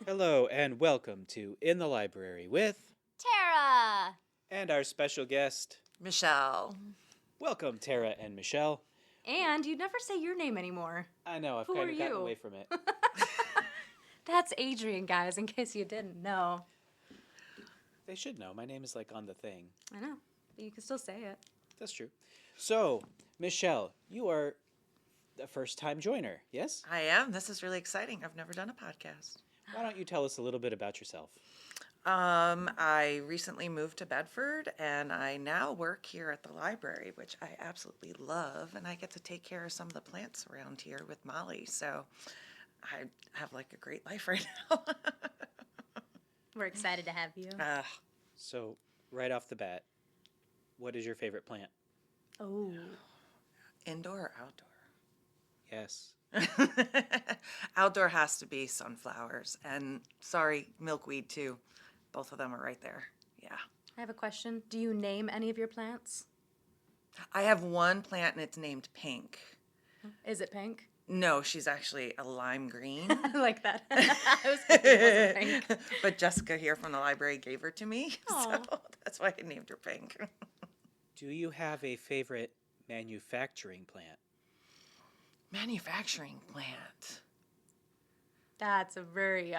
Hello and welcome to In the Library with Tara! and our special guest. Michelle. Welcome, Tara and Michelle. And you never say your name anymore. I know, I've Who kind are of gotten you? away from it. That's Adrian, guys, in case you didn't know. They should know. My name is like on the thing. I know, but you can still say it. That's true. So, Michelle, you are the first-time joiner, yes? I am. This is really exciting. I've never done a podcast. Why don't you tell us a little bit about yourself? I recently moved to Bedford, and I now work here at the library, which I absolutely love, and I get to take care of some of the plants around here with Molly, so I have like a great life right now. We're excited to have you. So, right off the bat, what is your favorite plant? Oh. Indoor or outdoor? Yes. Outdoor has to be sunflowers, and sorry, milkweed too. Both of them are right there. Yeah. I have a question. Do you name any of your plants? I have one plant, and it's named Pink. Is it pink? No, she's actually a lime green. I like that. I was hoping it wasn't pink. But Jessica here from the library gave her to me, Aw. so that's why I named her Pink. Do you have a favorite manufacturing plant? Manufacturing plant. That's a very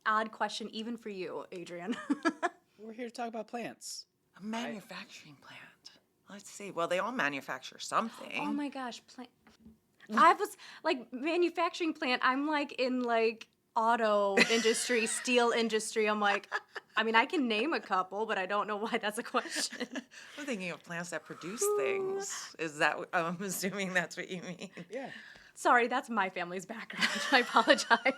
odd question, even for you, Adrian. We're here to talk about plants. A manufacturing plant. Let's see. Well, they all manufacture something. Oh my gosh, plant. I was like manufacturing plant. I'm like in like auto industry, steel industry. I'm like, I mean, I can name a couple, but I don't know why that's a question. I'm thinking of plants that produce things. Is that? I'm assuming that's what you mean. Yeah. Sorry, that's my family's background. I apologize.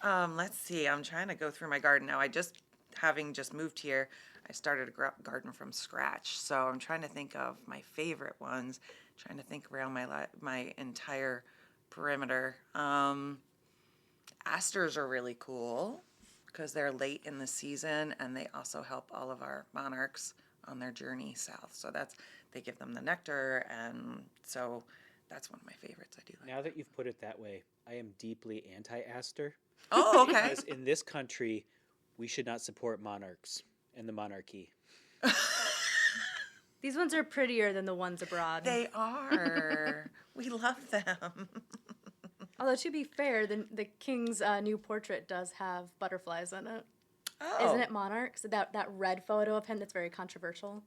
Let's see. I'm trying to go through my garden now. Having just moved here, I started a garden from scratch. So I'm trying to think of my favorite ones. Trying to think around my entire perimeter. Asters are really cool because they're late in the season, and they also help all of our monarchs on their journey south. So they give them the nectar, and so that's one of my favorites. I do like. Now that you've put it that way, I am deeply anti-aster. Oh, okay. Because in this country, we should not support monarchs and the monarchy. These ones are prettier than the ones abroad. They are. We love them. Although, to be fair, the king's new portrait does have butterflies in it. Oh. Isn't it monarchs? That red photo of him that's very controversial.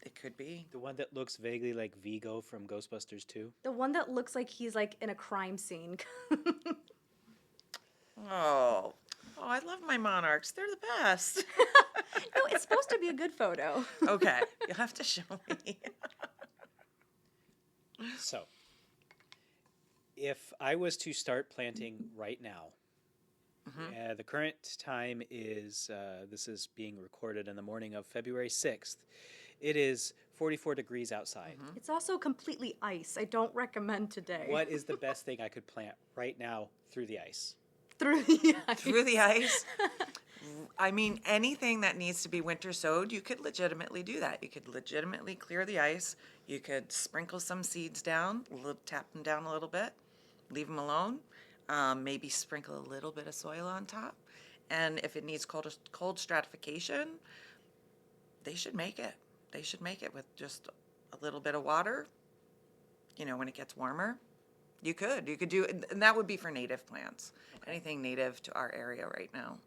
It could be. The one that looks vaguely like Vigo from Ghostbusters 2. The one that looks like he's like in a crime scene. Oh, I love my monarchs. They're the best. No, it's supposed to be a good photo. Okay, you'll have to show me. So, if I was to start planting right now, the current time is, this is being recorded in the morning of February 6th. It is 44 degrees outside. It's also completely ice. I don't recommend today. What is the best thing I could plant right now through the ice? Through the ice. Through the ice. I mean, anything that needs to be winter sowed, you could legitimately do that. You could legitimately clear the ice. You could sprinkle some seeds down, tap them down a little bit, leave them alone. Maybe sprinkle a little bit of soil on top. And if it needs cold stratification, they should make it. They should make it with just a little bit of water. You know, when it gets warmer, you could do, and that would be for native plants. Okay. Anything native to our area right now.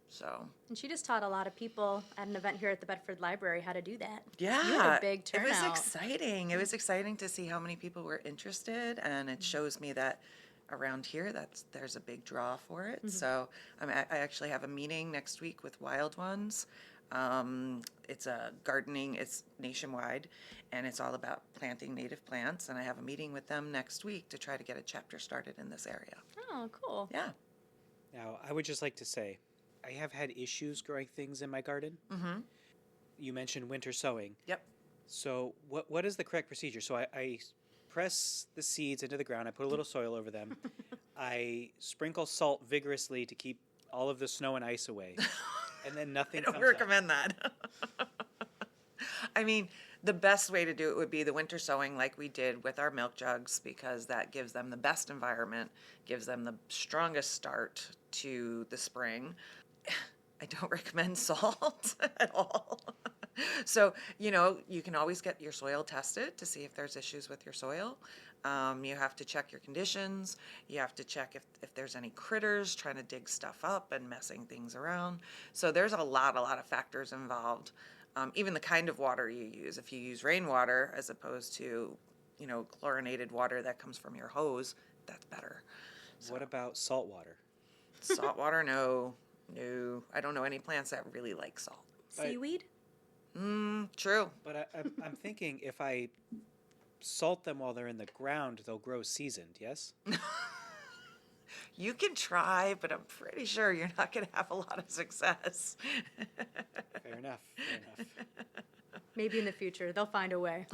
So. And she just taught a lot of people at an event here at the Bedford Library how to do that. Yeah. You had a big turnout. It was exciting. It was exciting to see how many people were interested, and it shows me that around here there's a big draw for it. So I actually have a meeting next week with Wild Ones. It's a gardening, it's nationwide, and it's all about planting native plants, and I have a meeting with them next week to try to get a chapter started in this area. Oh, cool. Yeah. Now, I would just like to say, I have had issues growing things in my garden. Mm-hmm. You mentioned winter sowing. Yep. So what is the correct procedure? So I press the seeds into the ground. I put a little soil over them. I sprinkle salt vigorously to keep all of the snow and ice away. And then nothing I don't comes up. recommend that. I mean, The best way to do it would be the winter sowing like we did with our milk jugs, because that gives them the best environment, gives them the strongest start to the spring. I don't recommend salt at all. So, you can always get your soil tested to see if there's issues with your soil. You have to check your conditions. You have to check if there's any critters trying to dig stuff up and messing things around. So there's a lot of factors involved. Even the kind of water you use. If you use rainwater as opposed to, chlorinated water that comes from your hose, that's better. What about salt water? Salt water, no. I don't know any plants that really like salt. Seaweed? True. But I'm thinking if I salt them while they're in the ground, they'll grow seasoned, yes? You can try, but I'm pretty sure you're not going to have a lot of success. Fair enough. Maybe in the future. They'll find a way.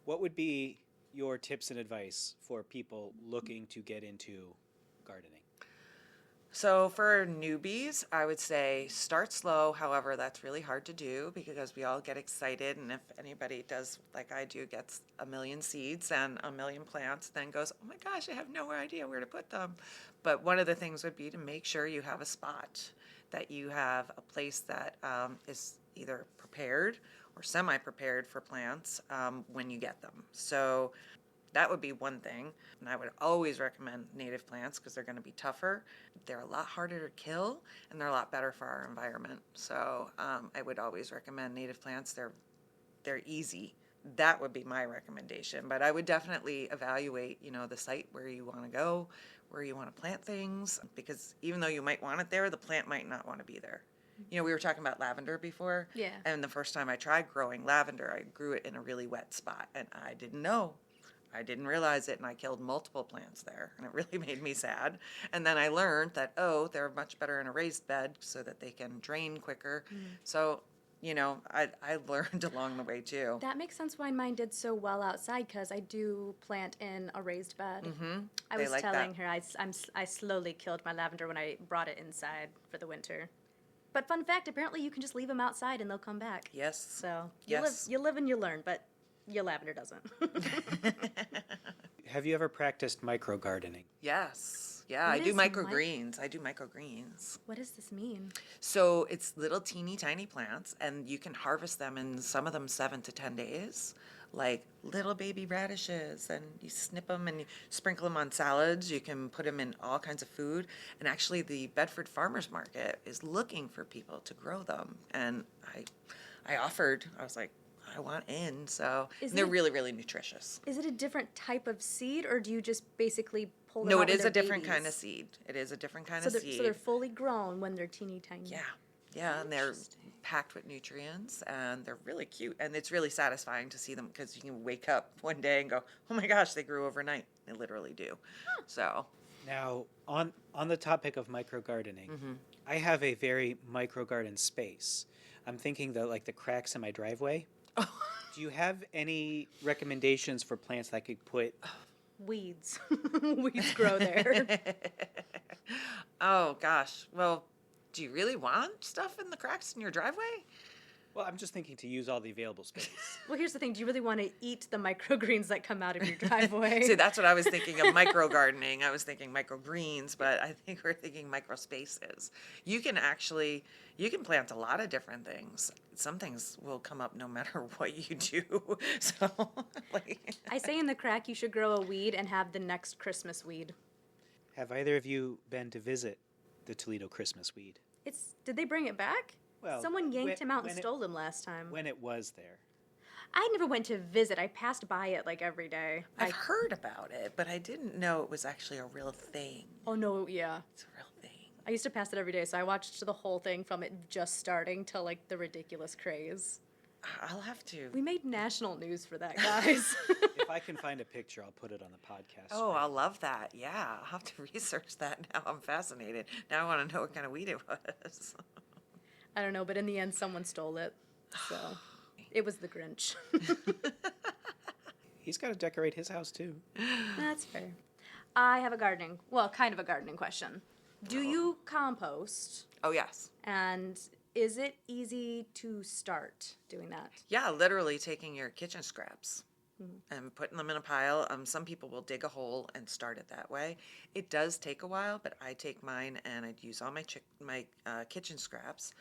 What would be your tips and advice for people looking to get into gardening? So for newbies, I would say start slow. However, that's really hard to do because we all get excited. And if anybody does like I do, gets a million seeds and a million plants, then goes, oh my gosh, I have no idea where to put them. But one of the things would be to make sure you have a spot, that you have a place that is either prepared or semi-prepared for plants when you get them. So that would be one thing. And I would always recommend native plants because they're going to be tougher. They're a lot harder to kill, and they're a lot better for our environment. So I would always recommend native plants. They're easy. That would be my recommendation. But I would definitely evaluate, the site where you want to go, where you want to plant things, because even though you might want it there, the plant might not want to be there. We were talking about lavender before. Yeah. And the first time I tried growing lavender, I grew it in a really wet spot, and I didn't know. I didn't realize it, and I killed multiple plants there, and it really made me sad. And then I learned that, they're much better in a raised bed so that they can drain quicker. So, I learned along the way, too. That makes sense why mine did so well outside, because I do plant in a raised bed. I They was like telling that. her I slowly killed my lavender when I brought it inside for the winter. But fun fact, apparently you can just leave them outside and they'll come back. Yes. So Yes. you live and you learn, but your lavender doesn't. Have you ever practiced micro gardening? Yes. Yeah, What I do is microgreens. I do microgreens. What does this mean? So it's little teeny tiny plants, and you can harvest them in some of them 7 to 10 days, like little baby radishes, and you snip them and you sprinkle them on salads. You can put them in all kinds of food. And actually the Bedford Farmers Market is looking for people to grow them. And I offered, I was like, I want in. So Is they're it- really, really nutritious. Is it a different type of seed, or do you just basically pull them No, out it when is they're a different kind babies? of seed. It is a different kind So of they're, seed. so they're fully grown when they're teeny tiny. Yeah, and they're packed with nutrients, and they're really cute. And it's really satisfying to see them because you can wake up one day and go, oh my gosh, they grew overnight. They literally do. So, Now, on the topic of micro gardening, I have a very micro garden space. I'm thinking the cracks in my driveway. Do you have any recommendations for plants that I could put? Weeds. Weeds grow there. oh gosh. Well, do you really want stuff in the cracks in your driveway? Well, I'm just thinking to use all the available space. Well, here's the thing. Do you really want to eat the microgreens that come out of your driveway? See, that's what I was thinking of micro gardening. I was thinking microgreens, but I think we're thinking micro spaces. You can plant a lot of different things. Some things will come up no matter what you do. So, I say in the crack you should grow a weed and have the next Christmas weed. Have either of you been to visit the Toledo Christmas weed? Did they bring it back? Well, Someone yanked him out and when it- stole him last time. When it was there. I never went to visit. I passed by it like every day. I've heard about it, but I didn't know it was actually a real thing. Oh no, yeah. It's a real thing. I used to pass it every day, so I watched the whole thing from it just starting to like the ridiculous craze. I'll have to. We made national news for that, guys. If I can find a picture, I'll put it on the podcast. Oh, I'll love that. Yeah, I'll have to research that now. I'm fascinated. Now I want to know what kind of weed it was. I don't know, but in the end, someone stole it. So it was the Grinch. He's got to decorate his house too. That's fair. I have kind of a gardening question. Do you compost? Oh, yes. And is it easy to start doing that? Yeah, literally taking your kitchen scraps and putting them in a pile. Some people will dig a hole and start it that way. It does take a while, but I take mine and I'd use all my kitchen scraps.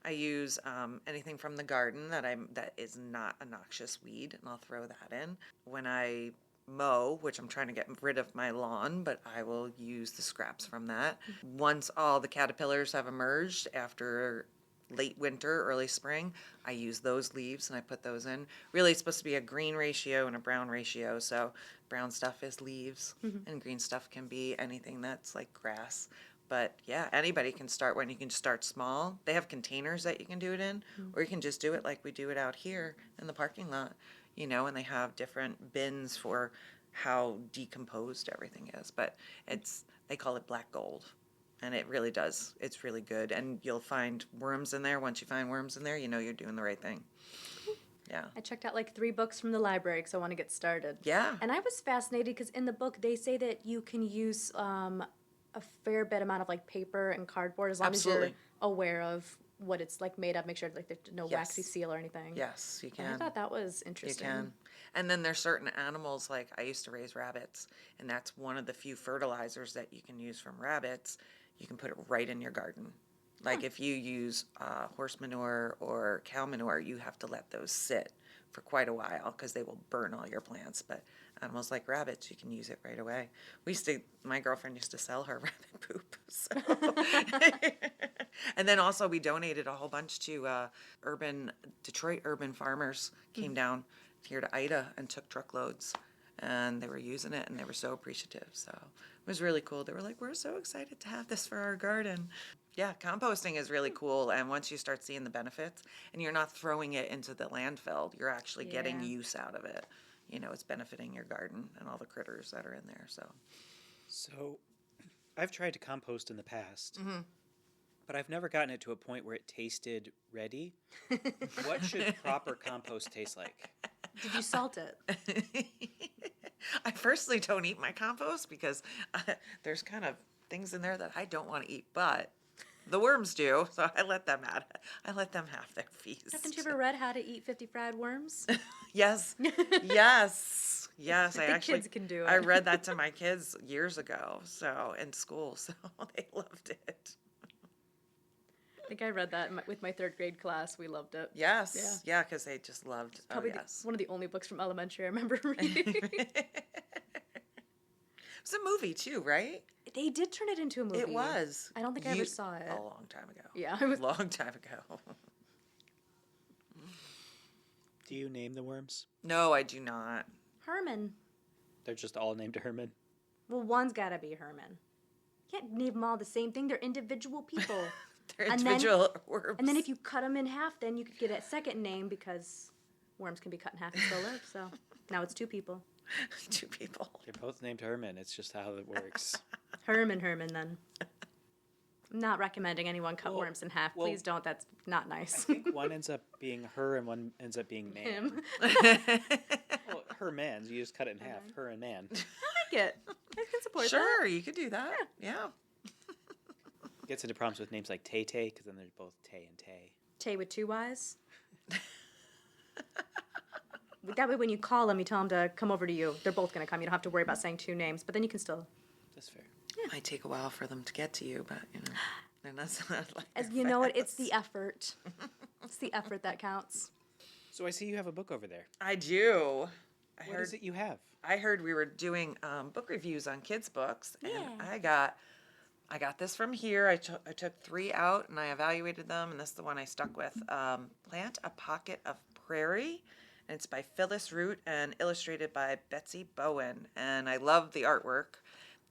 I use anything from the garden that is not a noxious weed, and I'll throw that in. When I mow, which I'm trying to get rid of my lawn, but I will use the scraps from that. Once all the caterpillars have emerged after late winter, early spring, I use those leaves and I put those in. Really, it's supposed to be a green ratio and a brown ratio. So brown stuff is leaves and green stuff can be anything that's like grass. But yeah, anybody can start one. You can start small. They have containers that you can do it in, or you can just do it like we do it out here in the parking lot, and they have different bins for how decomposed everything is. But they call it black gold. And it really does. It's really good. And you'll find worms in there. Once you find worms in there, you're doing the right thing. Yeah. I checked out like 3 books from the library because I want to get started. Yeah. And I was fascinated because in the book they say that you can use a fair bit amount of like paper and cardboard as long as you're aware of what it's like made of. Make sure like there's no waxy seal or anything. Yes, you can. And I thought that was interesting. You can. And then there's certain animals, like I used to raise rabbits, and that's one of the few fertilizers that you can use from rabbits. You can put it right in your garden. Like if you use horse manure or cow manure, you have to let those sit for quite a while because they will burn all your plants. But animals like rabbits, you can use it right away. My girlfriend used to sell her rabbit poop. So. And then also we donated a whole bunch to Detroit urban farmers came down here to Ida and took truckloads. And they were using it, and they were so appreciative. So it was really cool. They were like, we're so excited to have this for our garden. Yeah, composting is really cool. And once you start seeing the benefits, and you're not throwing it into the landfill, you're actually getting use out of it. It's benefiting your garden and all the critters that are in there. So I've tried to compost in the past, but I've never gotten it to a point where it tasted ready. What should proper compost taste like? Did you salt it? I personally don't eat my compost because there's kind of things in there that I don't want to eat, but the worms do, so I let them have their feast. Haven't you ever read How to Eat 50 Fried Worms? Yes. I actually kids can do it. I read that to my kids years ago, so in school, so they loved it. I think I read that with my 3rd grade class. We loved it. Yes. Yeah, because they just loved. Probably one of the only books from elementary I remember reading. It's a movie too, right? They did turn it into a movie. It was. I don't think I ever saw it. A long time ago. Yeah, it was a long time ago. Do you name the worms? No, I do not. Herman. They're just all named Herman. Well, one's got to be Herman. You can't name them all the same thing. They're individual people. They're individual worms. And then if you cut them in half, then you could get a second name because worms can be cut in half and still live. So now it's 2 people. 2 people. They're both named Herman. It's just how it works. Herman, then. I'm not recommending anyone cut worms in half. Please don't. That's not nice. I think one ends up being her and one ends up being man. Him. Well, her man. You just cut it in half. Her and man. I like it. I can support that. Sure, you could do that. Yeah. Gets into problems with names like Tay Tay because then they're both Tay and Tay. Tay with 2 Y's. That way when you call them, you tell them to come over to you. They're both going to come. You don't have to worry about saying 2 names, but then you can still... That's fair. It might take a while for them to get to you, but, they're not like As you know what, it's the effort. It's the effort that counts. So I see you have a book over there. I do. What is it you have? I heard we were doing book reviews on kids' books, and I got this from here. I took 3 out, and I evaluated them, and this is the one I stuck with. Plant a Pocket of Prairie. And it's by Phyllis Root and illustrated by Betsy Bowen. And I love the artwork.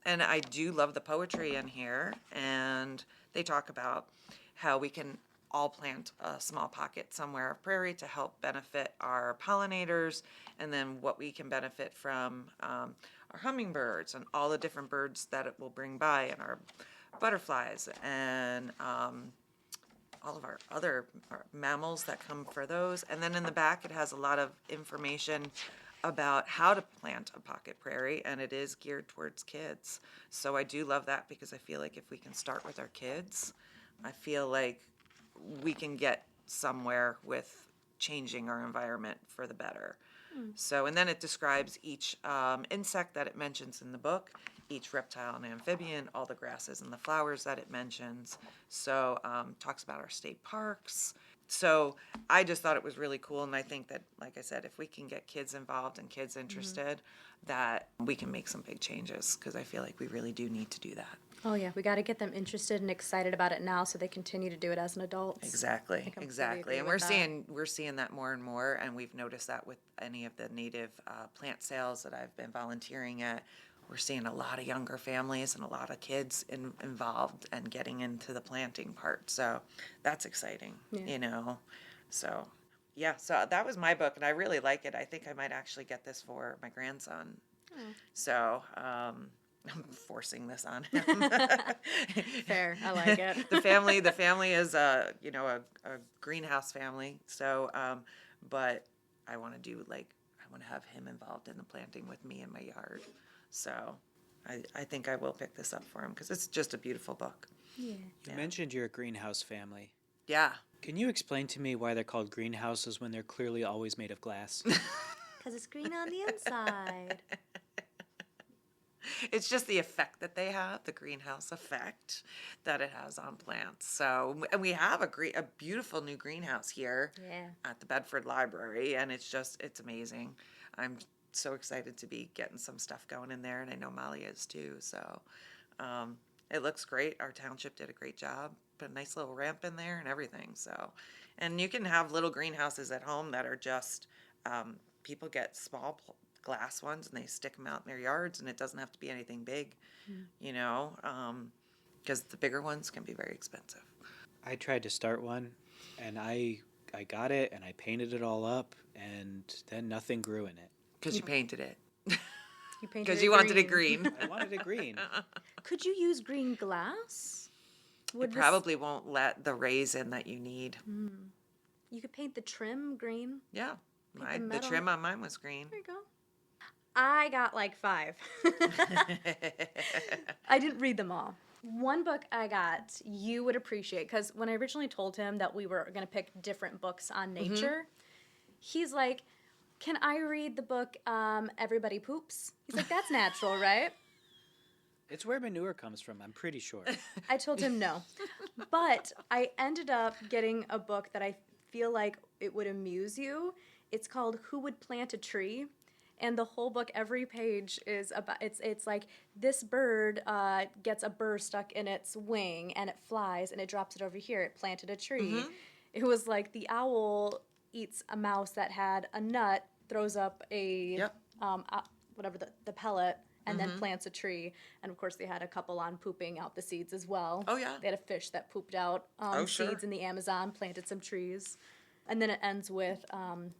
And I do love the poetry in here. And they talk about how we can all plant a small pocket somewhere of prairie to help benefit our pollinators. And then what we can benefit from our hummingbirds and all the different birds that it will bring by, and our butterflies, and all of our other mammals that come for those. And then in the back, it has a lot of information about how to plant a pocket prairie, and it is geared towards kids. So I do love that because I feel like if we can start with our kids, I feel like we can get somewhere with changing our environment for the better. So, and then it describes each insect that it mentions in the book, each reptile and amphibian, all the grasses and the flowers that it mentions. So, talks about our state parks. So, I just thought it was really cool. And I think that, like I said, if we can get kids involved and kids interested, that we can make some big changes, because I feel like we really do need to do that. Oh yeah, we got to get them interested and excited about it now, so they continue to do it as an adult. Exactly, completely exactly. agree And with we're seeing that more and more, and we've noticed that with any of the native plant sales that I've been volunteering at. We're seeing a lot of younger families and a lot of kids involved and getting into the planting part. So that's exciting, So yeah, so that was my book, and I really like it. I think I might actually get this for my grandson. So I'm forcing this on him. Fair, I like it. The family is a greenhouse family. So, but I want to have him involved in the planting with me in my yard. So, I think I will pick this up for him, because it's just a beautiful book. Yeah. You mentioned you're a greenhouse family. Yeah. Can you explain to me why they're called greenhouses when they're clearly always made of glass? Because it's green on the inside. It's just the effect that they have, the greenhouse effect that it has on plants. So, and we have a beautiful new greenhouse here at the Bedford Library, and it's amazing. I'm so excited to be getting some stuff going in there, and I know Molly is too. So, it looks great. Our township did a great job. Put a nice little ramp in there and everything. So, and you can have little greenhouses at home that are just, people get small glass ones and they stick them out in their yards, and it doesn't have to be anything big, because the bigger ones can be very expensive. I tried to start one, and I got it, and I painted it all up, and then nothing grew in it. Because you painted it. You painted Because it you wanted it green. I wanted it green. Could you use green glass? It probably won't let the rays in that you need. You could paint the trim green. Yeah. the The metal. trim on mine was green. There you go. I got like 5. I didn't read them all. One book I got you would appreciate, because when I originally told him that we were going to pick different books on nature, he's like, can I read the book Everybody Poops? He's like, that's natural, right? It's where manure comes from, I'm pretty sure. I told him no. But I ended up getting a book that I feel like it would amuse you. It's called Who Would Plant a Tree? And the whole book, every page is about, it's like this bird gets a burr stuck in its wing, and it flies, and it drops it over here. It planted a tree. It was like the owl eats a mouse that had a nut, throws up a, whatever the pellet, and then plants a tree. And of course, they had a couple on pooping out the seeds as well. Oh, yeah. They had a fish that pooped out seeds in the Amazon, planted some trees. And then it ends with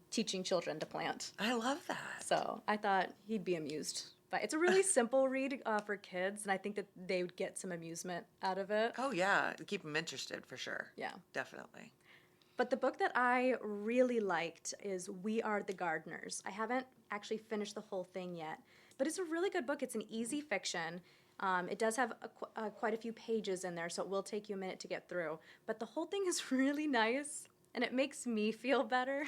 teaching children to plant. I love that. So I thought he'd be amused. But it's a really simple read for kids, and I think that they would get some amusement out of it. Oh, yeah. Keep them interested, for sure. Yeah. Definitely. But the book that I really liked is We Are the Gardeners. I haven't actually finished the whole thing yet, but it's a really good book. It's an easy fiction. It does have quite a few pages in there, so it will take you a minute to get through. But the whole thing is really nice, and it makes me feel better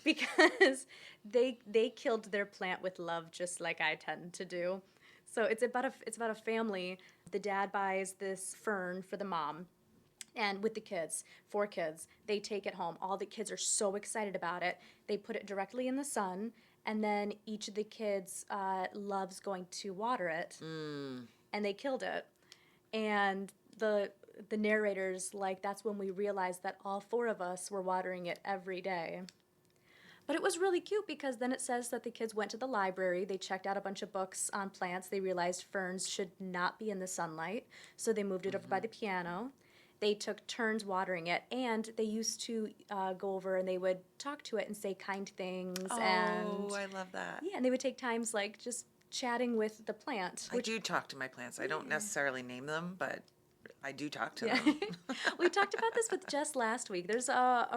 because they killed their plant with love, just like I tend to do. So it's about a family. The dad buys this fern for the mom. And with the kids, 4 kids, they take it home. All the kids are so excited about it. They put it directly in the sun, and then each of the kids loves going to water it. And they killed it. And the narrator's like, that's when we realized that all 4 of us were watering it every day. But it was really cute, because then it says that the kids went to the library, they checked out a bunch of books on plants, they realized ferns should not be in the sunlight, so they moved it over by the piano. They took turns watering it, and they used to go over and they would talk to it and say kind things. Oh, and I love that. yeah, and they would take times like just chatting with the plant. I do talk to my plants. I don't necessarily name them, but I do talk to Yeah. them. We talked about this with Jess last week. There's a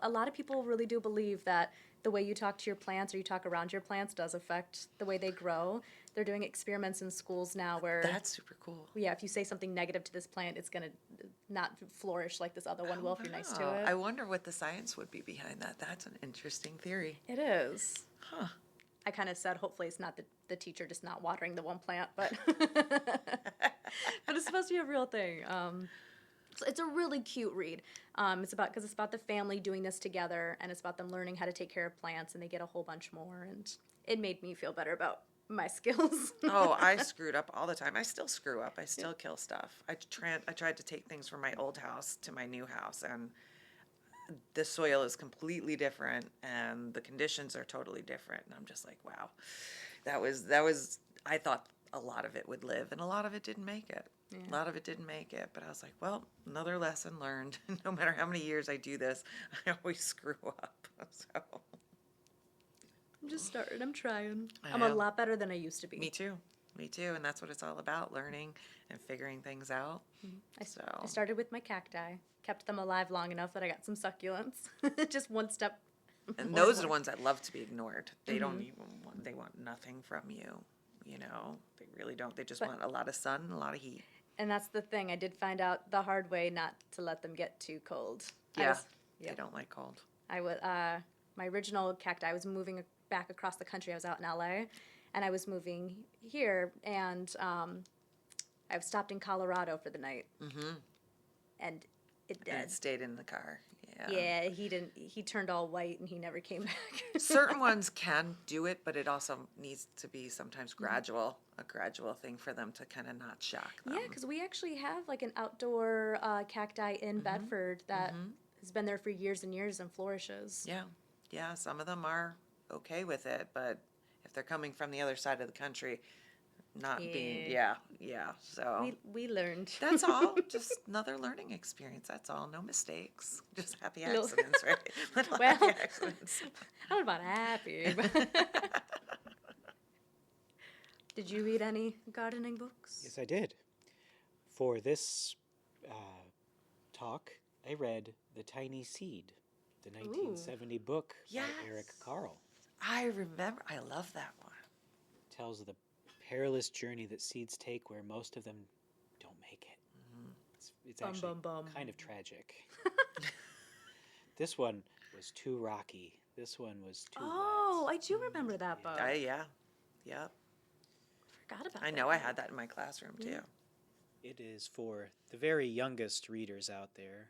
lot of people really do believe that the way you talk to your plants or you talk around your plants does affect the way they grow. They're doing experiments in schools now where That's super cool. yeah, if you say something negative to this plant, it's going to not flourish like this other one will if you're nice to Wow. it. I wonder what the science would be behind that. That's an interesting theory. It is. Huh. I kind of said, hopefully it's not the teacher just not watering the one plant, but but it's supposed to be a real thing. So it's a really cute read. It's about the family doing this together, and it's about them learning how to take care of plants, and they get a whole bunch more. And it made me feel better about my skills. Oh, I screwed up all the time. I still screw up. I still kill stuff. I tried to take things from my old house to my new house, and the soil is completely different, and the conditions are totally different. And I'm just like, wow, that was. I thought a lot of it would live, and a lot of it didn't make it. Yeah. A lot of it didn't make it. But I was like, well, another lesson learned. No matter how many years I do this, I always screw up. So. I'm just starting. I'm trying. I I'm a know. lot better than I used to be. Me too. Me too. And that's what it's all about, learning and figuring things out. I started with my cacti, kept them alive long enough that I got some succulents. Just one step. And more those are one. the ones that love to be ignored. They don't even want, they want nothing from you. You know, they really don't. They just But- want a lot of sun and a lot of heat. And that's the thing. I did find out the hard way not to let them get too cold. Yeah. Yep. They don't like cold. I would. My original cacti. I was moving back across the country. I was out in LA, and I was moving here, and I stopped in Colorado for the night, and it And did. it stayed in the car. Yeah. Yeah, he didn't. He turned all white, and he never came back. Certain ones can do it, but it also needs to be sometimes gradual, a gradual thing for them to kind of not shock them. Yeah, because we actually have like an outdoor cacti in Bedford that has been there for years and years and flourishes. Yeah. Yeah, some of them are okay with it, but if they're coming from the other side of the country, not being, so. We learned. That's all. Just another learning experience. That's all. No mistakes. Just happy Little- accidents, right? Little Well- happy accidents. I don't know about happy. But did you read any gardening books? Yes, I did. For this talk, I read The Tiny Seed, the 1970 book Yes. by Eric Carle. I remember. I love that one. Tells of the perilous journey that seeds take where most of them don't make it. It's Bum, actually bum, bum. kind of tragic. This one was too rocky. This one was too Oh, wet. I do remember that book. Yeah. Yep. Forgot about I that know I book. had that in my classroom too. It is for the very youngest readers out there.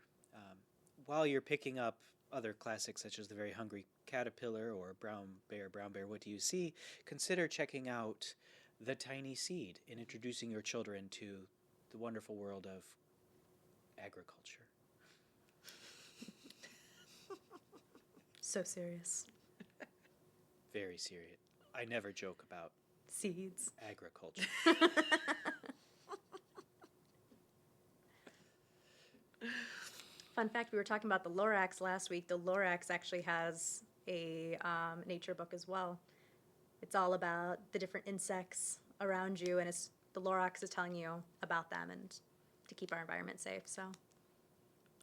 While you're picking up other classics such as The Very Hungry Caterpillar or Brown Bear, What Do You See, consider checking out The Tiny Seed and introducing your children to the wonderful world of agriculture. So serious. Very serious. I never joke about Seeds. agriculture. Fun fact, we were talking about the Lorax last week. The Lorax actually has a nature book as well. It's all about the different insects around you, and the Lorax is telling you about them and to keep our environment safe. So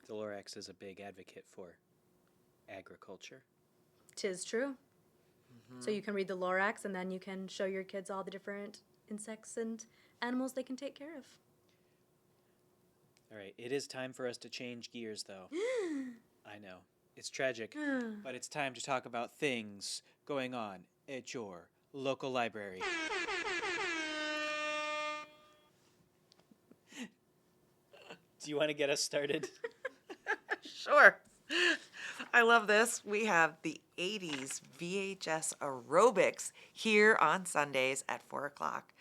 The Lorax is a big advocate for agriculture. 'tis true. So you can read the Lorax, and then you can show your kids all the different insects and animals they can take care of. All right, it is time for us to change gears, though. I know. It's tragic, but it's time to talk about things going on at your local library. Do you want to get us started? Sure. I love this. We have the 80s VHS aerobics here on Sundays at 4 o'clock.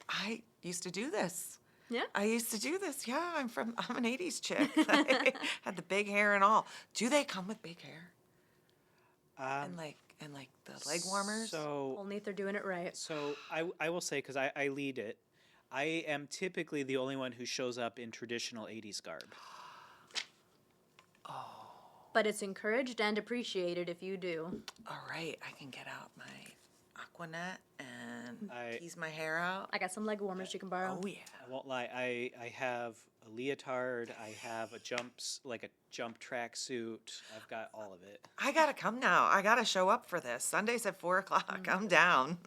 I used to do this. Yeah. I used to do this. Yeah, I'm an 80s chick. I had the big hair and all. Do they come with big hair? And like the leg warmers? So, Only if they're doing it right. I will say, because I lead it, I am typically the only one who shows up in traditional 80s garb. But it's encouraged and appreciated if you do. All right, I can get out my Aquanet and I- tease my hair out. I got some leg warmers you can borrow. Oh yeah. I won't lie, I have a leotard, I have a jump track suit, I've got all of it. I gotta come now. I gotta show up for this. Sundays at 4 o'clock. I'm down.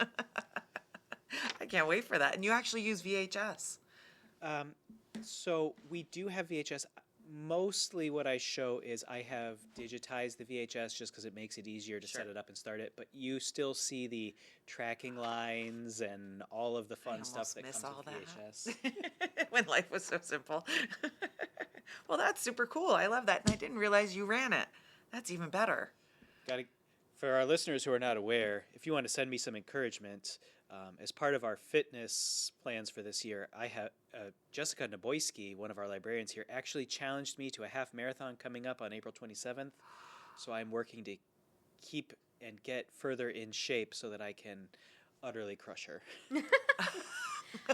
I can't wait for that. And you actually use VHS. So we do have VHS. Mostly what I show is I have digitized the VHS just because it makes it easier to set it up and start it. But you still see the tracking lines and all of the fun stuff that comes with VHS. When life was so simple. Well, that's super cool. I love that. And I didn't realize you ran it. That's even better. For our listeners who are not aware, if you want to send me some encouragement, as part of our fitness plans for this year, I have Jessica Naboyski, one of our librarians here, actually challenged me to a half marathon coming up on April 27th. So I'm working to keep and get further in shape so that I can utterly crush her.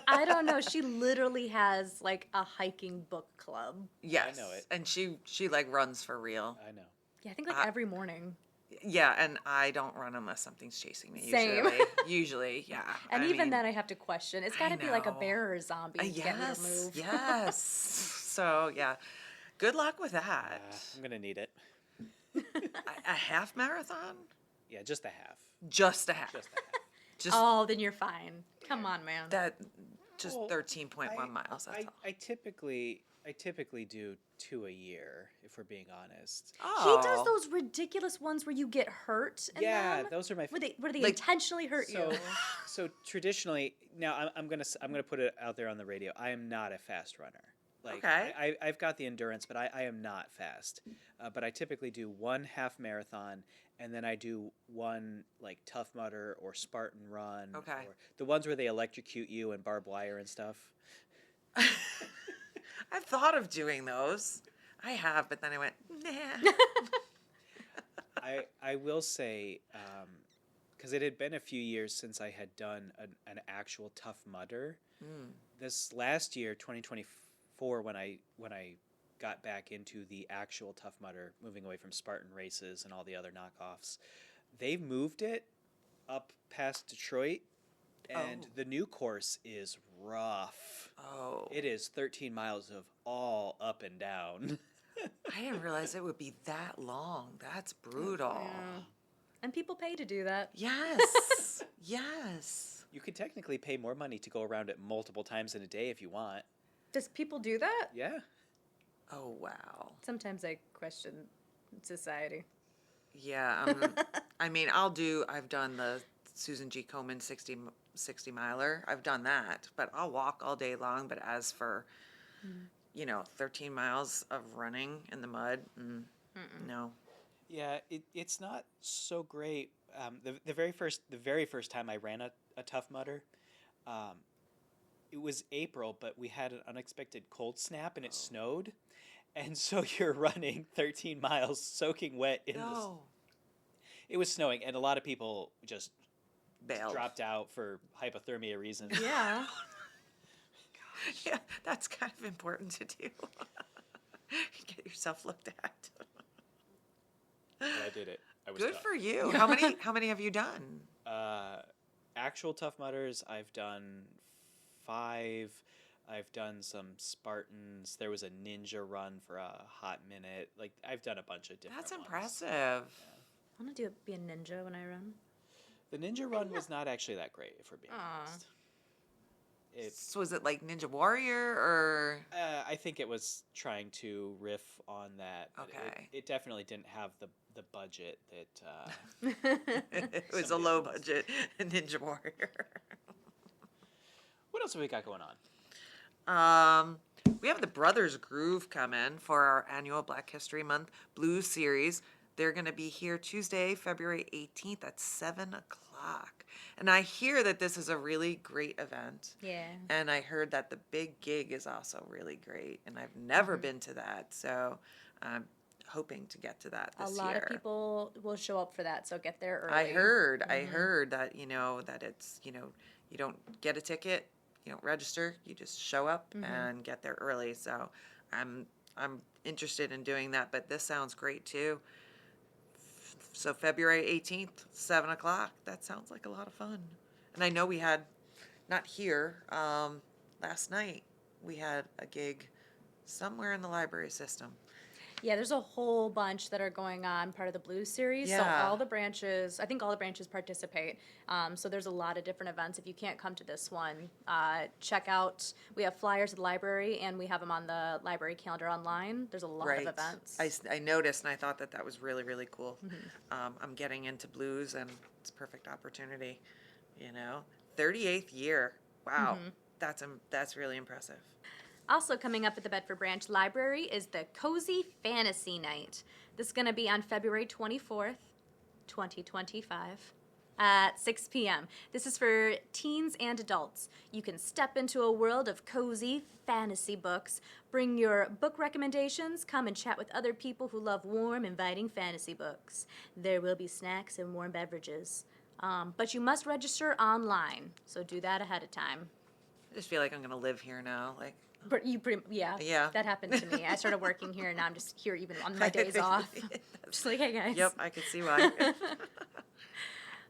I don't know. She literally has like a hiking book club. Yes. I know it. And she like runs for real. I know. Yeah, I think like every morning. Yeah, and I don't run unless something's chasing me. Same. Usually, yeah. And I even mean, then, I have to question. It's got to be like a know. bear or a zombie to get me to move. Yes. So yeah, good luck with that. I'm going to need it. A half marathon? Yeah, just a half. Just a half. Just a half. Just Oh, then you're fine. Come on, man. that. Just Well, 13.1 miles. That's all. I typically do 2 a year, if we're being honest. Oh. He does those ridiculous ones where you get hurt. In Yeah, them. those are my. Where they Like- intentionally hurt So, you. so traditionally, now I'm gonna put it out there on the radio. I am not a fast runner. Like, Okay. I've got the endurance, but I am not fast. But I typically do one half marathon, and then I do one like Tough Mudder or Spartan Run. Okay. Or the ones where they electrocute you and barbed wire and stuff. I've thought of doing those. I have, but then I went, nah. I will say, because it had been a few years since I had done an actual Tough Mudder. This last year, 2024, when I got back into the actual Tough Mudder, moving away from Spartan races and all the other knockoffs, they've moved it up past Detroit, and the new course is rough. Oh. It is 13 miles of all up and down. I didn't realize it would be that long. That's brutal. Yeah. And people pay to do that. Yes. Yes. You could technically pay more money to go around it multiple times in a day if you want. Does people do that? Yeah. Oh, wow. Sometimes I question society. Yeah. I mean, I've done the Susan G. Komen 60 miler. I've done that, but I'll walk all day long. But as for, 13 miles of running in the mud, no. Yeah, it's not so great. The very first time I ran a Tough Mudder, it was April, but we had an unexpected cold snap and it snowed, and so you're running 13 miles soaking wet in this. It was snowing, and a lot of people just Bailed. dropped out for hypothermia reasons. Yeah. Yeah, that's kind of important to do. Get yourself looked at. But I did it. I was Good tough. for you. How many have you done? Actual Tough Mudders, I've done 5. I've done some Spartans. There was a ninja run for a hot minute. Like, I've done a bunch of different That's ones. impressive. I want to be a ninja when I run. The ninja run was not actually that great, if we're being honest. So was it like Ninja Warrior or? I think it was trying to riff on that. But Okay. It definitely didn't have the budget that. It was a Somebody low else. budget Ninja Warrior. What else have we got going on? We have the Brothers Groove coming for our annual Black History Month Blues series. They're going to be here Tuesday, February 18th at 7 o'clock. And I hear that this is a really great event. Yeah. And I heard that the big gig is also really great. And I've never been to that. So I'm hoping to get to that this year. A lot of people will show up for that, so get there early. I heard that, that it's, you don't get a ticket, you don't register, you just show up and get there early. So I'm interested in doing that, but this sounds great too. So February 18th, 7 o'clock, that sounds like a lot of fun. And I know we had, not here, last night, we had a gig somewhere in the library system. Yeah, there's a whole bunch that are going on, part of the Blues series. So Yeah. all the branches, I think all the branches participate. So there's a lot of different events. If you can't come to this one, check out, we have flyers at the library, and we have them on the library calendar online. There's a lot of events. I noticed, and I thought that was really, really cool. I'm getting into blues, and it's a perfect opportunity, 38th year. Wow. That's really impressive. Also coming up at the Bedford Branch Library is the Cozy Fantasy Night. This is going to be on February 24th, 2025 at 6 p.m. This is for teens and adults. You can step into a world of cozy fantasy books. Bring your book recommendations. Come and chat with other people who love warm, inviting fantasy books. There will be snacks and warm beverages. But you must register online, so do that ahead of time. I just feel like I'm going to live here now. But yeah, that happened to me. I started working here, and now I'm just here even on my days off. Just like, hey, guys. Yep, I could see why.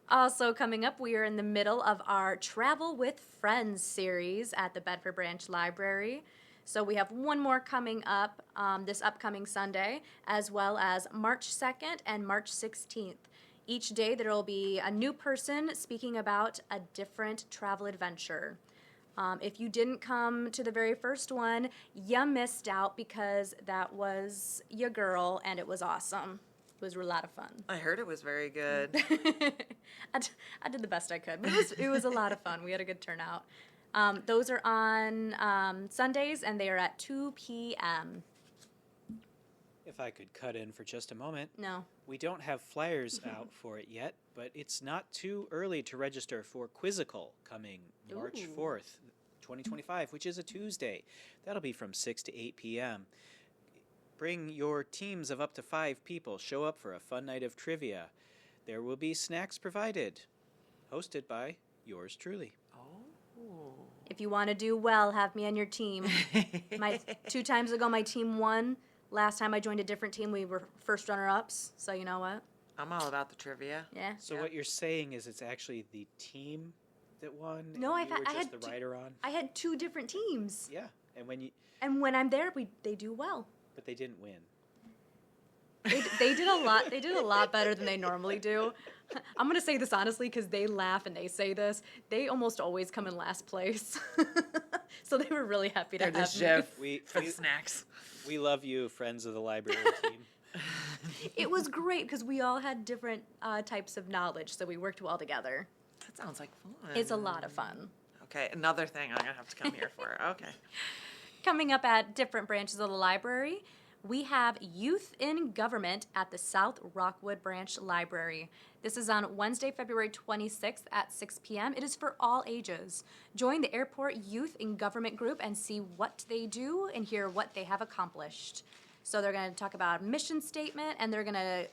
Also coming up, we are in the middle of our Travel with Friends series at the Bedford Branch Library. So we have one more coming up this upcoming Sunday, as well as March 2nd and March 16th. Each day there will be a new person speaking about a different travel adventure. If you didn't come to the very first one, you missed out because that was your girl, and it was awesome. It was a lot of fun. I heard it was very good. I did the best I could. But it was a lot of fun. We had a good turnout. Those are on Sundays, and they are at 2 p.m. If I could cut in for just a moment. No. We don't have flyers out for it yet, but it's not too early to register for Quizzical coming March 4th, 2025, which is a Tuesday. That'll be from 6 to 8 p.m. Bring your teams of up to 5 people. Show up for a fun night of trivia. There will be snacks provided, hosted by yours truly. Oh. If you want to do well, have me on your team. 2 times ago, my team won. Last time I joined a different team, we were first runner-ups, so you know what? I'm all about the trivia. Yeah. So what you're saying is it's actually the team that won? No, and I you were just had the rider on? I had 2 different teams. Yeah, And when I'm there, they do well. but they didn't win. They did a lot. They did a lot better than they normally do. I'm gonna say this honestly because they laugh and they say this. They almost always come in last place, so they were really happy to They're the have me. chef We for the snacks. we love you, friends of the library team. It was great because we all had different types of knowledge, so we worked well together. That sounds like fun. It's a lot of fun. Okay, another thing I'm going to have to come here for. Okay. Coming up at different branches of the library, we have Youth in Government at the South Rockwood Branch Library. This is on Wednesday, February 26th at 6 p.m. It is for all ages. Join the Airport Youth in Government group and see what they do and hear what they have accomplished. So they're going to talk about mission statement, and they're going to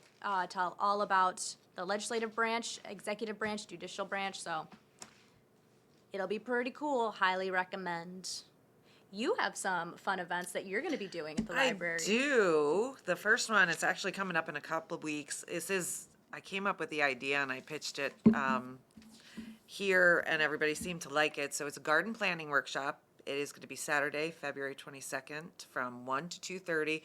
tell all about the legislative branch, executive branch, judicial branch. So it'll be pretty cool. Highly recommend. You have some fun events that you're going to be doing at the library. I do. The first one, it's actually coming up in a couple of weeks. I came up with the idea and I pitched it here, and everybody seemed to like it. So it's a garden planning workshop. It is going to be Saturday, February 22nd from 1 to 2:30.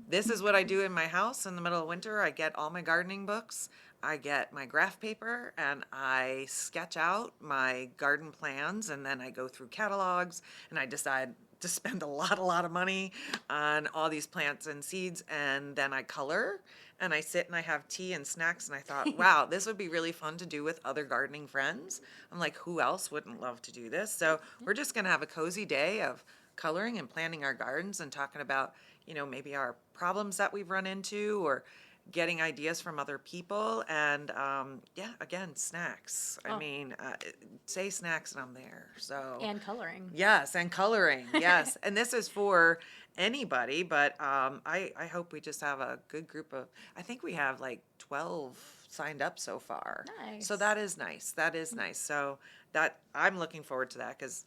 This is what I do in my house in the middle of winter. I get all my gardening books. I get my graph paper and I sketch out my garden plans, and then I go through catalogs and I decide to spend a lot of money on all these plants and seeds, and then I color and I sit and I have tea and snacks, and I thought, wow, this would be really fun to do with other gardening friends. I'm like, who else wouldn't love to do this? So we're just going to have a cozy day of coloring and planting our gardens and talking about, maybe our problems that we've run into, or getting ideas from other people, and again, snacks. I mean, say snacks and I'm there. So And coloring. Yes, and coloring. Yes, and this is for anybody, but I hope we just have a good group of. I think we have like 12 signed up so far. Nice. So that is nice. That is nice. So that I'm looking forward to that, because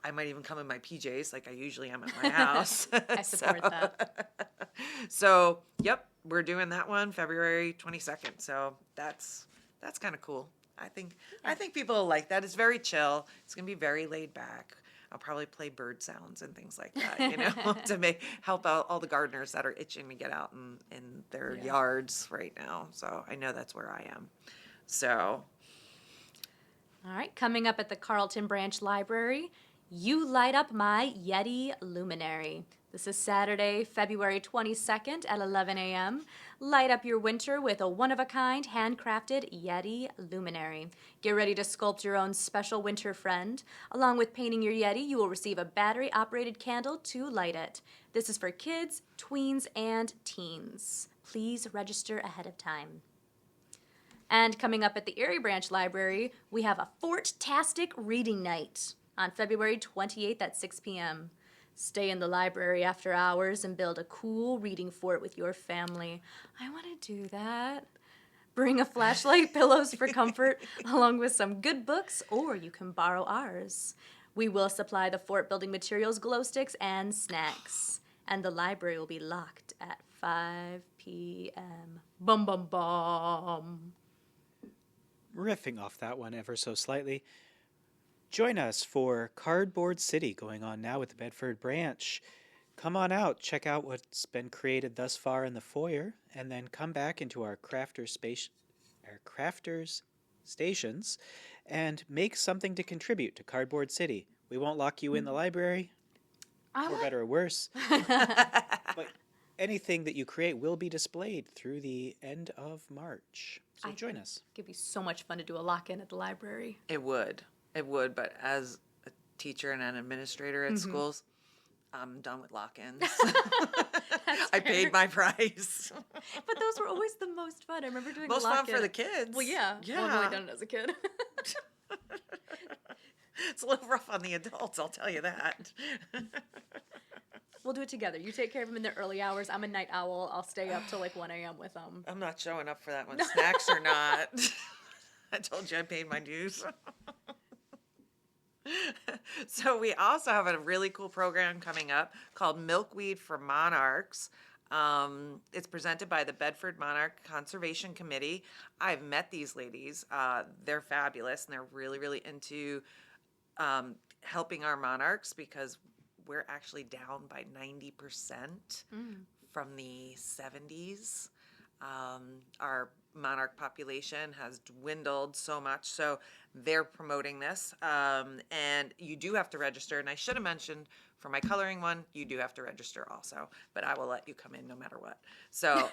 I might even come in my PJs like I usually am at my house. I support that. So, yep, we're doing that one February 22nd. So that's kind of cool. I think people will like that. It's very chill. It's going to be very laid back. I'll probably play bird sounds and things like that, to help out all the gardeners that are itching to get out in their yards right now. So I know that's where I am. So. All right, coming up at the Carlton Branch Library, You Light Up My Yeti Luminary. This is Saturday, February 22nd at 11 a.m. Light up your winter with a one-of-a-kind, handcrafted Yeti luminary. Get ready to sculpt your own special winter friend. Along with painting your Yeti, you will receive a battery-operated candle to light it. This is for kids, tweens, and teens. Please register ahead of time. And coming up at the Erie Branch Library, we have a Fort-tastic reading night on February 28th at 6 p.m. Stay in the library after hours and build a cool reading fort with your family. I want to do that. Bring a flashlight, pillows for comfort, along with some good books, or you can borrow ours. We will supply the fort building materials, glow sticks, and snacks. And the library will be locked at 5 p.m. Bum, bum, bum. Riffing off that one ever so slightly, join us for Cardboard City going on now with the Bedford Branch. Come on out, check out what's been created thus far in the foyer, and then come back into our crafters stations and make something to contribute to Cardboard City. We won't lock you in the library, for better or worse, but anything that you create will be displayed through the end of March. So join us. It'd be so much fun to do a lock-in at the library. It would, but as a teacher and an administrator at schools, I'm done with lock-ins. I paid my price. But those were always the most fun. I remember doing most a lock-in. fun for the kids. Well, yeah. Well, I've only done it as a kid. It's a little rough on the adults, I'll tell you that. We'll do it together. You take care of them in the early hours. I'm a night owl. I'll stay up till like 1 a.m. with them. I'm not showing up for that one. Snacks or not. I told you I paid my dues. So we also have a really cool program coming up called Milkweed for Monarchs. It's presented by the Bedford Monarch Conservation Committee. I've met these ladies. They're fabulous, and they're really, really into helping our monarchs because we're actually down by 90% from the 70s. Our monarch population has dwindled so much, so they're promoting this. And you do have to register, and I should have mentioned for my coloring one, you do have to register also, but I will let you come in no matter what. So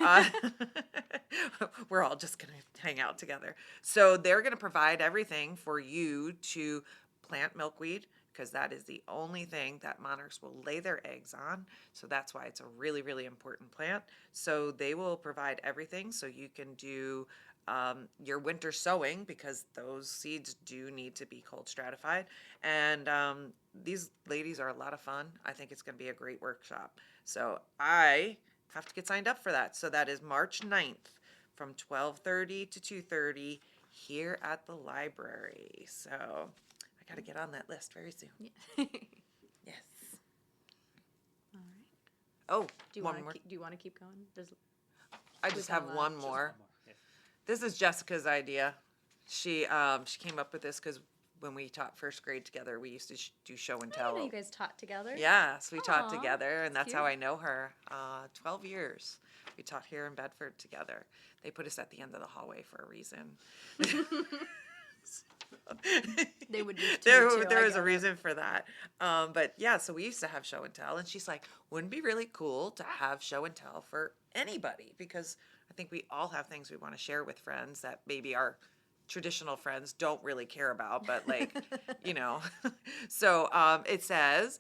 we're all just going to hang out together. So they're going to provide everything for you to plant milkweed, because that is the only thing that monarchs will lay their eggs on. So that's why it's a really, really important plant. So they will provide everything so you can do your winter sowing, because those seeds do need to be cold stratified. And these ladies are a lot of fun. I think it's going to be a great workshop. So I have to get signed up for that. So that is March 9th from 12:30 to 2:30 here at the library. So got to get on that list very soon. Yeah. Yes. All right. Oh, Do you one more. Do you want to keep going? I just have one more. This is Jessica's idea. She came up with this because when we taught first grade together, we used to do show and I tell. didn't know you guys taught together. Yes, we taught Aw, together, and that's cute. how I know her. 12 years. We taught here in Bedford together. They put us at the end of the hallway for a reason. They would use there too, was a reason for that. But yeah, so we used to have show and tell, and she's like, wouldn't it be really cool to have show and tell for anybody? Because I think we all have things we want to share with friends that maybe our traditional friends don't really care about, but like, So it says,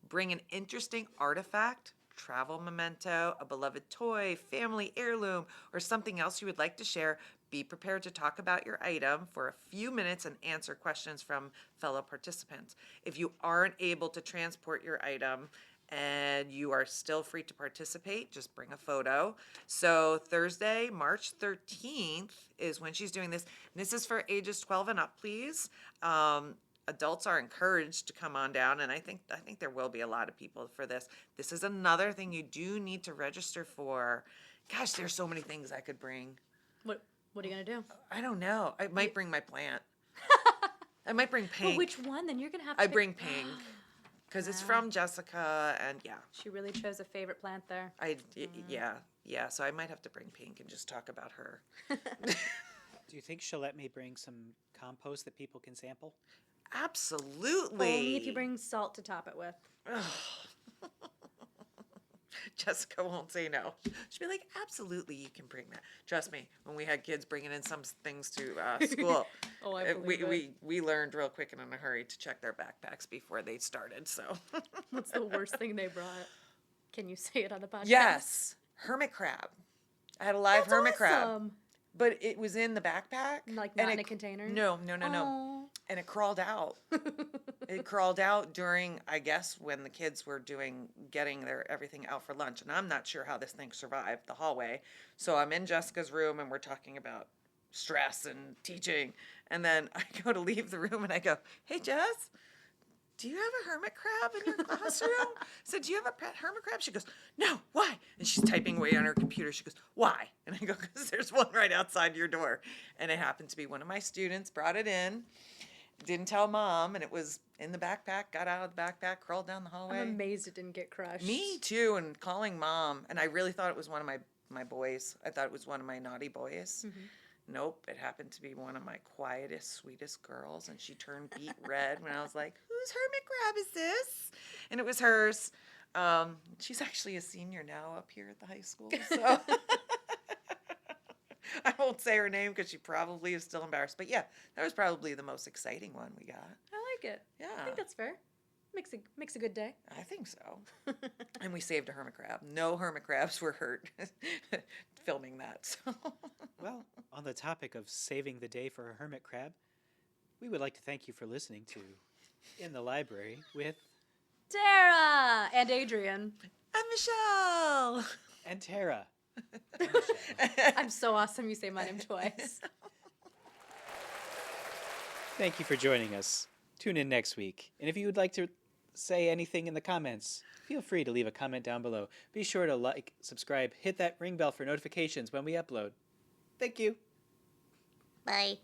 bring an interesting artifact, travel memento, a beloved toy, family heirloom, or something else you would like to share. Be prepared to talk about your item for a few minutes and answer questions from fellow participants. If you aren't able to transport your item and you are still free to participate, just bring a photo. So Thursday, March 13th is when she's doing this. And this is for ages 12 and up, please. Adults are encouraged to come on down, and I think there will be a lot of people for this. This is another thing you do need to register for. Gosh, there's so many things I could bring. What are you going to do? I don't know. I might bring my plant. I might bring pink. Well, which one? Then you're going to have to I bring pink. because it's Wow. from Jessica, and yeah, She really chose a favorite plant there. yeah. So I might have to bring pink and just talk about her. Do you think she'll let me bring some compost that people can sample? Absolutely. Only if you bring salt to top it with. Jessica won't say no. She'll be like, absolutely, you can bring that. Trust me, when we had kids bringing in some things to school, Oh, I believe it. we learned real quick and in a hurry to check their backpacks before they started. So, What's the worst thing they brought? Can you say it on the podcast? yes, hermit crab. I had a live That's hermit crab, awesome. but it was in the backpack. Like and not in it- a container? No, no. Aw. And it crawled out. It crawled out during, I guess, when the kids were getting their everything out for lunch. And I'm not sure how this thing survived the hallway. So I'm in Jessica's room and we're talking about stress and teaching. And then I go to leave the room and I go, hey, Jess, do you have a hermit crab in your classroom? I said, do you have a pet hermit crab? She goes, no, why? And she's typing away on her computer. She goes, why? And I go, because there's one right outside your door. And it happened to be one of my students brought it in. Didn't tell mom, and it was in the backpack, got out of the backpack, crawled down the hallway. I'm amazed it didn't get crushed. Me too, and calling mom, and I really thought it was one of my boys. I thought it was one of my naughty boys. Nope, it happened to be one of my quietest, sweetest girls, and she turned beet red when I was like, whose hermit crab is this? And it was hers. She's actually a senior now up here at the high school, so... I won't say her name because she probably is still embarrassed. But yeah, that was probably the most exciting one we got. I like it. Yeah. I think that's fair. Makes a good day. I think so. And we saved a hermit crab. No hermit crabs were hurt filming that. So. Well, on the topic of saving the day for a hermit crab, we would like to thank you for listening to In the Library with Tara and Adrian. And Michelle. and Tara. I'm so awesome you say my name twice. Thank you for joining us. Tune in next week. And if you would like to say anything in the comments, feel free to leave a comment down below. Be sure to like, subscribe, hit that ring bell for notifications when we upload. Thank you. Bye.